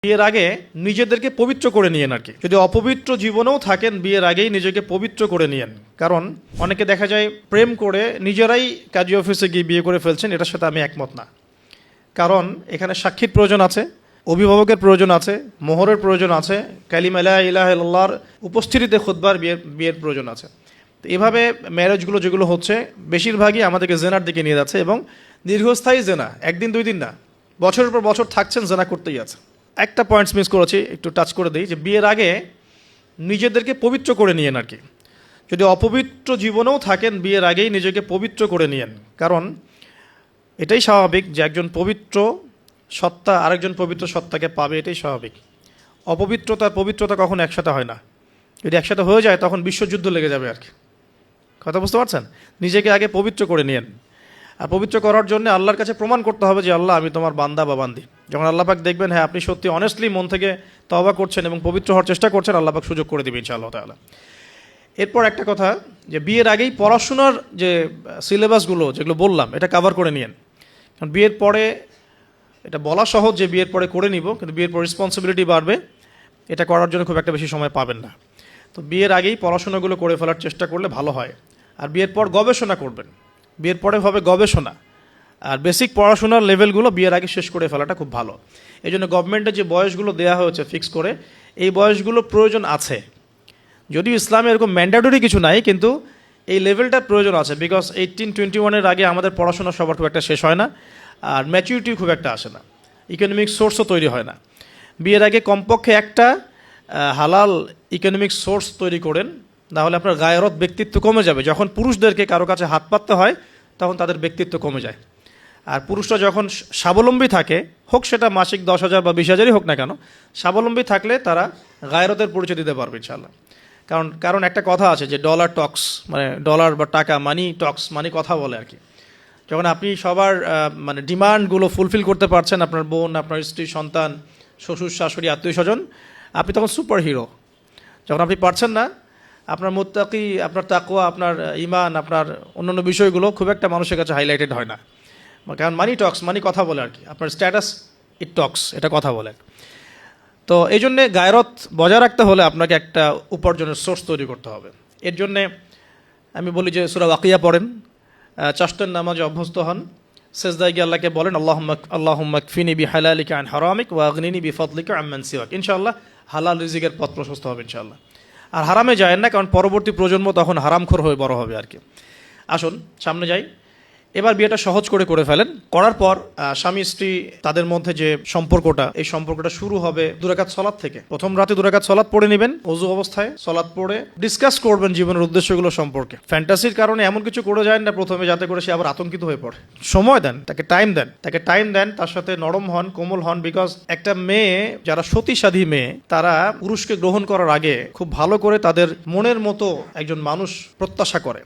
বিয়ের আগে নিজেদেরকে পবিত্র করে নিয়েন আর কি। যদি অপবিত্র জীবনেও থাকেন বিয়ের আগেই নিজেকে পবিত্র করে নিয়েন। কারণ অনেকে দেখা যায় প্রেম করে নিজেরাই কাজী অফিসে গিয়ে বিয়ে করে ফেলছেন, এটার সাথে আমি একমত না। কারণ এখানে সাক্ষীর প্রয়োজন আছে, অভিভাবকের প্রয়োজন আছে, মোহরের প্রয়োজন আছে, কালিমা লা ইলাহা ইল্লাল্লাহর উপস্থিতিতে খুতবার বিয়ের প্রয়োজন আছে। তো এভাবে ম্যারেজগুলো যেগুলো হচ্ছে বেশিরভাগই আমাদেরকে জেনার দিকে নিয়ে যাচ্ছে, এবং দীর্ঘস্থায়ী জেনা, একদিন দুই দিন না, বছরের পর বছর থাকছেন, জেনা করতেই আছে। একটা পয়েন্টস মিস করেছি, একটু টাচ করে দিই, যে বিয়ের আগে নিজেদেরকে পবিত্র করে নিয়েন আর কি। যদি অপবিত্র জীবনেও থাকেন বিয়ের আগেই নিজেকে পবিত্র করে নিয়েন। কারণ এটাই স্বাভাবিক যে একজন পবিত্র সত্তা আরেকজন পবিত্র সত্তাকে পাবে, এটাই স্বাভাবিক। অপবিত্রতা আর পবিত্রতা কখনো একসাথে হয় না। যদি একসাথে হয়ে যায় তখন বিশ্বযুদ্ধ লেগে যাবে আর কি। কথা বুঝতে পারছেন? নিজেকে আগে পবিত্র করে নিয়েন। আর পবিত্র করার জন্য আল্লাহর কাছে প্রমাণ করতে হবে যে আল্লাহ, আমি তোমার বান্দা বা বান্দি। যখন আল্লাহ পাক দেখবেন হ্যাঁ আপনি সত্যি অনেস্টলি মন থেকে তওবা করছেন এবং পবিত্র হওয়ার চেষ্টা করছেন, আল্লাহ পাক সুযোগ করে দেবে ইনশাআল্লাহ তাআলা। এরপর একটা কথা, যে বিয়ের আগেই পড়াশোনার যে সিলেবাসগুলো যেগুলো বললাম এটা কভার করে নিয়েন। কারণ বিয়ের পরে এটা বলা সহজ যে বিয়ের পরে করে নিব, কিন্তু বিয়ের পর রেসপন্সিবিলিটি বাড়বে, এটা করার জন্য খুব একটা বেশি সময় পাবেন না। তো বিয়ের আগেই পড়াশোনাগুলো করে ফেলার চেষ্টা করলে ভালো হয়। আর বিয়ের পর গবেষণা করবেন, বিয়ের পরে হবে গবেষণা। আর বেসিক পড়াশোনার লেভেলগুলো বিয়ের আগে শেষ করে ফেলাটা খুব ভালো। এই জন্য গভর্নমেন্টের যে বয়সগুলো দেওয়া হয়েছে ফিক্স করে, এই বয়সগুলো প্রয়োজন আছে। যদিও ইসলামে এরকম ম্যান্ডেটরি কিছু নাই, কিন্তু এই লেভেলটার প্রয়োজন আছে। বিকজ 18-21 আগে আমাদের পড়াশোনা সবার খুব একটা শেষ হয় না, আর ম্যাচুরিটি খুব একটা আসে না, ইকোনমিক সোর্সও তৈরি হয় না। বিয়ের আগে কমপক্ষে একটা হালাল ইকোনমিক সোর্স তৈরি করেন, নাহলে আপনার গায়রত ব্যক্তিত্ব কমে যাবে। যখন পুরুষদেরকে কারো কাছে হাত পাততে হয় তখন তাদের ব্যক্তিত্ব কমে যায়। আর পুরুষরা যখন স্বাবলম্বী থাকে, হোক সেটা মাসিক 10,000 বা 20,000-ই হোক না কেন, স্বাবলম্বী থাকলে তারা গায়রতের পরিচয় দিতে পারবে ইনশাআল্লাহ। কারণ একটা কথা আছে যে ডলার টক্স, মানে ডলার বা টাকা, মানি টক্স, মানে কথা বলে আর কি। যখন আপনি সবার মানে ডিমান্ডগুলো ফুলফিল করতে পারছেন, আপনার বোন, আপনার স্ত্রী, সন্তান, শ্বশুর শাশুড়ি, আত্মীয় স্বজন, আপনি তখন সুপার হিরো। যখন আপনি পারছেন না, আপনার মুত্তাকি, আপনার তাকওয়া, আপনার ঈমান, আপনার অন্যান্য বিষয়গুলো খুব একটা মানুষের কাছে হাইলাইটেড হয় না। কারণ মানি টক্স, মানি কথা বলে আর কি। আপনার স্ট্যাটাস ইট টক্স, এটা কথা বলে। তো এই জন্যে গায়রত বজায় রাখতে হলে আপনাকে একটা উপার্জনের সোর্স তৈরি করতে হবে। এর জন্যে আমি বলি যে সূরা ওয়াকিয়া পড়েন, চারটার নামাজে অভ্যস্ত হন, সেজদায় গিয়ে আল্লাহকে বলেন আল্লাহুম্মা কফিনি বিহালালিকা আন হারামিক ওয়া আগনিনি বিফাদলিকা আম্মান সিওয়াক। ইনশাআল্লাহ হালাল রিজিকের পথ প্রশস্ত হবে ইনশাআল্লাহ। আর হারামে যায় না, কারণ পরবর্তী প্রজন্ম তখন হারামখোর হয়ে বড় হবে আর কি। আসুন সামনে যাই। এবার বিয়েটা সহজ করে ফেলেন। করার পর স্বামী স্ত্রী তাদের মধ্যে যে সম্পর্কটা, এই সম্পর্কটা শুরু হবে 2 রাকাত সালাত থেকে। প্রথম রাতে 2 রাকাত সালাত পড়ে নেবেন, ওযু অবস্থায় সালাত পড়ে ডিসকাস করবেন জীবনের উদ্দেশ্যগুলো সম্পর্কে। ফ্যান্টাসির কারণে এমন কিছু করে যায় না প্রথমে, যাতে করে সে আবার আতঙ্কিত হয়ে পড়ে। সময় দেন, তাকে টাইম দেন, তার সাথে নরম হন, কোমল হন। বিকজ একটা মেয়ে, যারা সতীসাধী মেয়ে, তারা পুরুষকে গ্রহণ করার আগে খুব ভালো করে তাদের মনের মতো একজন মানুষ প্রত্যাশা করে।